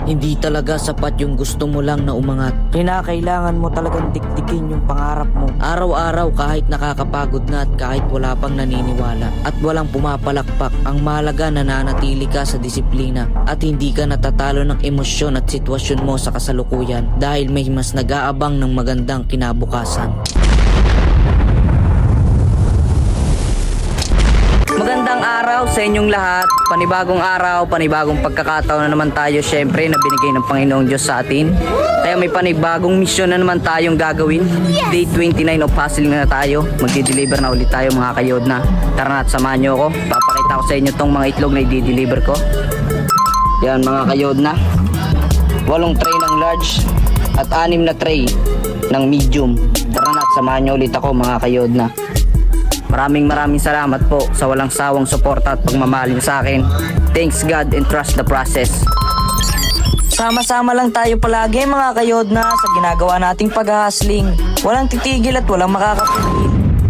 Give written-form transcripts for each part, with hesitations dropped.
Hindi talaga sapat yung gusto mo lang na umangat. Kinakailangan mo talagang dikdikin yung pangarap mo. Araw-araw kahit nakakapagod na at kahit wala pang naniniwala at walang pumapalakpak, ang mahalaga nananatili ka sa disiplina at hindi ka natatalo ng emosyon at sitwasyon mo sa kasalukuyan dahil may mas nag-aabang ng magandang kinabukasan. Magandang araw sa inyong lahat. Panibagong araw, panibagong pagkakataon na naman tayo syempre na binigay ng Panginoong Diyos sa atin. Kaya may panibagong misyon na naman tayong gagawin. Day 29 of hustling na tayo. Magdi-deliver na ulit tayo mga kayod na. Tara na at samahan nyo ako. Papakita ko sa inyo tong mga itlog na i-deliver ko. Yan mga kayod na. 8 tray ng large at 6 na tray ng medium. Tara na at samahan nyo ulit ako mga kayod na. Maraming salamat po sa walang sawang suporta at pagmamahal niyo sa akin. Thanks God and trust the process. Sama-sama lang tayo palagi mga kayodna sa ginagawa nating pag-hustling. Walang titigil at walang makakapigil.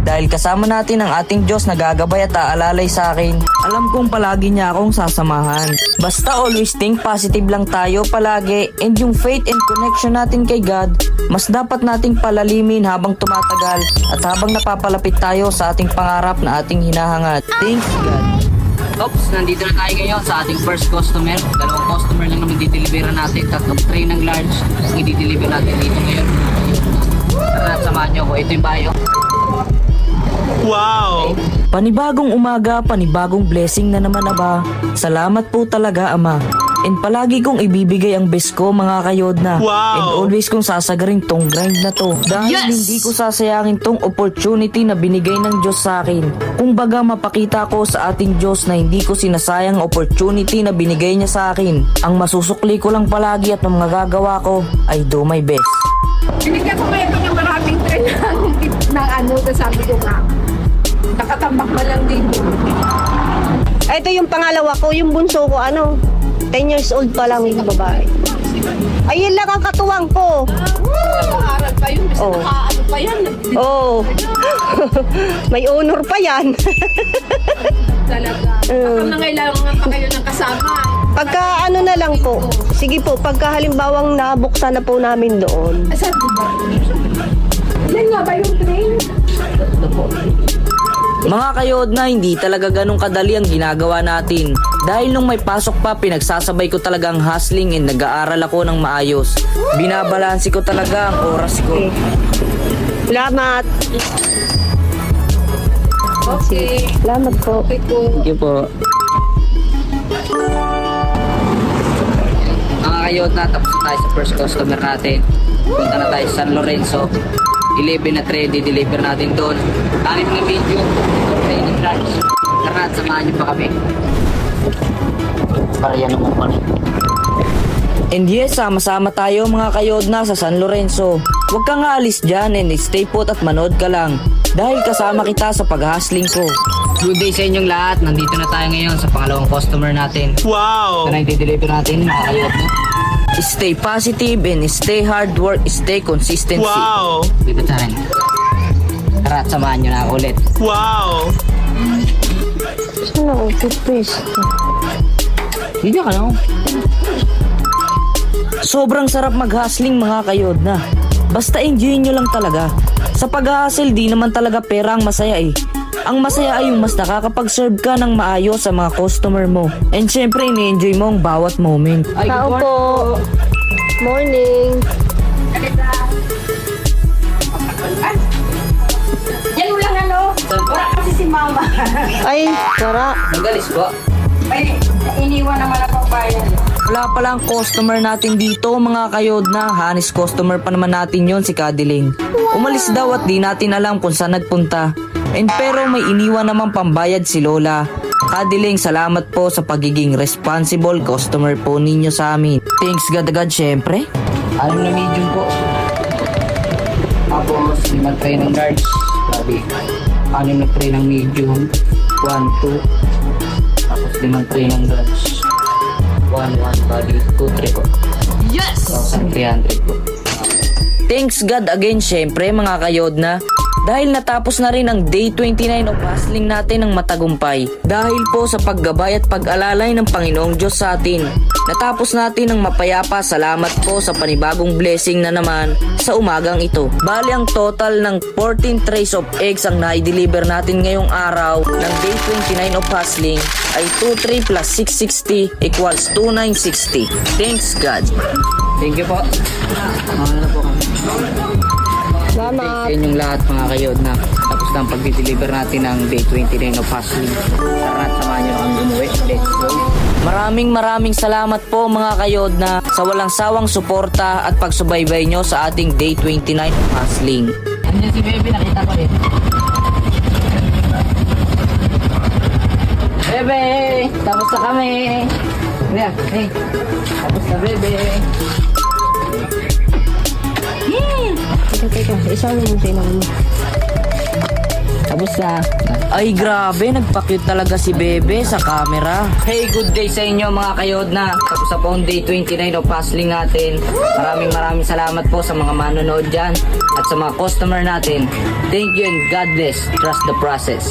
Dahil kasama natin ang ating Diyos na gagabay at aalalay sa akin. Alam kong palagi niya akong sasamahan. Basta always think positive lang tayo palagi, and yung faith and connection natin kay God, mas dapat nating palalimin habang tumatagal at habang napapalapit tayo sa ating pangarap na ating hinahangad. Thanks God. Oops, nandito na tayo ngayon sa ating first customer. 2 customer lang naman di-deliver natin. 3 tray ng large ang i-deliver natin dito ngayon. Tara, samahan nyo ko. Ito yung bayo. Wow! Panibagong umaga, panibagong blessing na naman aba. Salamat po talaga Ama. And palagi kong ibibigay ang best ko mga kayodna. Wow! And always kong sasagarin tong grind na to. Dahil hindi ko sasayangin tong opportunity na binigay ng Diyos sa akin. Kung baga mapakita ko sa ating Diyos na hindi ko sinasayang opportunity na binigay niya sa akin. Ang masusukli ko lang palagi at ang magagawa ko ay do my best. Binigyan ko kayo ng maraming tren ng ano, sabi ko nga, nakatambak na lang dito. Ito yung pangalawa ko, yung bunso ko, 10 years old pa lang yung babae. Ayun lang ang katuwang ko. Nakaharap pa yun, basta Oh. nakaano pa yan. Oh. May honor pa yan. Talaga. Baka nangailangan pa kayo ng kasama. Pagka ano na lang po. Sige po, pagka halimbawang nabuksan na po namin doon. Saan po ba? Yan nga ba yung train? Mga kayodna, hindi talaga ganun kadali ang ginagawa natin. Dahil nung may pasok pa, pinagsasabay ko talaga ang hustling and nag-aaral ako ng maayos. Binabalansi ko talaga ang oras ko. Salamat. Okay. Salamat po. Okay po. Thank you po. Mga kayodna, tapos na tayo sa first customer natin. Punta na tayo sa San Lorenzo. 11 na tray, di-deliver natin doon. 6 na video, tray ng large. Tara at samahan niyo pa kami. Para yan naman pala. And yes, sama-sama tayo mga kayodna sa San Lorenzo. Huwag kang aalis dyan and stay put at manood ka lang. Dahil kasama kita sa pag-hustling ko. Good day sa inyong lahat. Nandito na tayo ngayon sa pangalawang customer natin. Wow! Ito na yung di-deliver natin mga kayodna. Stay positive and stay hard work, stay consistency. Wow! Dito sa akin. Tara at samahan nyo na ako ulit. Wow! Saan ako? Toothpaste. Hindi ka lang. Sobrang sarap mag-hustling mga kayodna. Basta enjoy nyo lang talaga. Sa pag-hustle di naman talaga pera ang masaya eh. Ang masaya ay yung mas nakakapag-serve ka ng maayos sa mga customer mo. And syempre, ini-enjoy mo ang bawat moment. Ay, Tao po. Morning. Yan mo lang wala kasi si mama. Ay, wala. Nagalis po. Ay, iniwan naman ako bayan. Wala pala ang customer natin dito mga kayodna. Hanis customer pa naman natin yon si Kadiling. Umalis daw at di natin alam kung saan nagpunta. And pero may iniwan namang pambayad si Lola. Kadiling, salamat po sa pagiging responsible customer po ninyo sa amin. Thanks God agad syempre. Alam na medium po. Tapos 5 tray ng large. Grabe. 6 na tray ng medium. 1, 2. Tapos 5 tray ng large. 1, 1, bali, 2, 3 po. Yes! 1,300 po. Thanks God again syempre mga kayodna. Dahil natapos na rin ang day 29 of hustling natin ng matagumpay. Dahil po sa paggabay at pag-alalay ng Panginoong Diyos sa atin. Natapos natin ng mapayapa. Salamat po sa panibagong blessing na naman sa umagang ito. Bali ang total ng 14 trays of eggs ang na-deliver natin ngayong araw ng day 29 of hustling ay 23 plus 660 equals 2960. Thanks God. Thank you po. Ano po kami? Salamat. Sa inyong lahat mga kayod na tapos na ang pag-deliver natin ng day 29 of hustling. Tara at samahan nyo na kami umuwi. Let's go. Maraming salamat po mga kayod na sa walang sawang suporta at pagsubaybay nyo sa ating day 29 of hustling. Andiyan si Bebe, nakita ko eh. Bebe! Tapos na kami! Yeah, hey. Tapos na Bebe! Teka, isang minuto lang mo. Tapos na. Ay grabe, nagpa-cute talaga si Bebe sa camera. Hey, good day sa inyo mga kayod na. Tapos na po ang day 29 of hustling natin. Maraming salamat po sa mga manonood dyan at sa mga customer natin. Thank you and God bless. Trust the process.